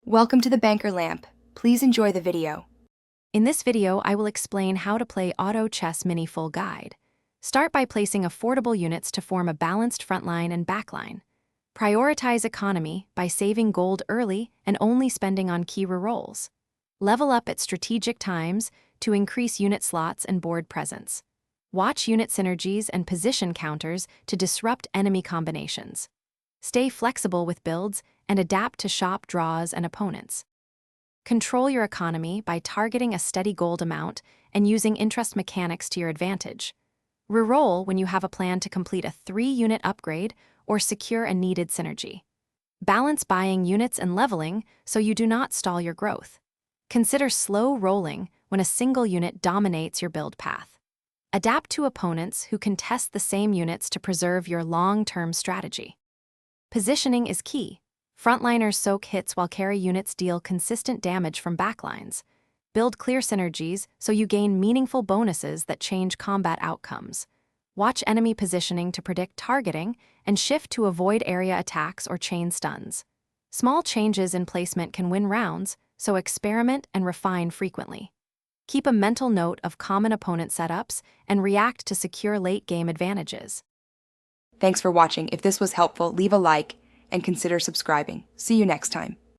Welcome to the Banker Lamp. Please enjoy the video. In this video, I will explain how to play Auto Chess Mini Full Guide. Start by placing affordable units to form a balanced frontline and backline. Prioritize economy by saving gold early and only spending on key rerolls. Level up at strategic times to increase unit slots and board presence. Watch unit synergies and position counters to disrupt enemy combinations. Stay flexible with builds and adapt to shop draws and opponents. Control your economy by targeting a steady gold amount and using interest mechanics to your advantage. Reroll when you have a plan to complete a 3-unit upgrade or secure a needed synergy. Balance buying units and leveling so you do not stall your growth. Consider slow rolling when a single unit dominates your build path. Adapt to opponents who contest the same units to preserve your long-term strategy. Positioning is key. Frontliners soak hits while carry units deal consistent damage from backlines. Build clear synergies so you gain meaningful bonuses that change combat outcomes. Watch enemy positioning to predict targeting and shift to avoid area attacks or chain stuns. Small changes in placement can win rounds, so experiment and refine frequently. Keep a mental note of common opponent setups and react to secure late-game advantages. Thanks for watching. If this was helpful, leave a like and consider subscribing. See you next time.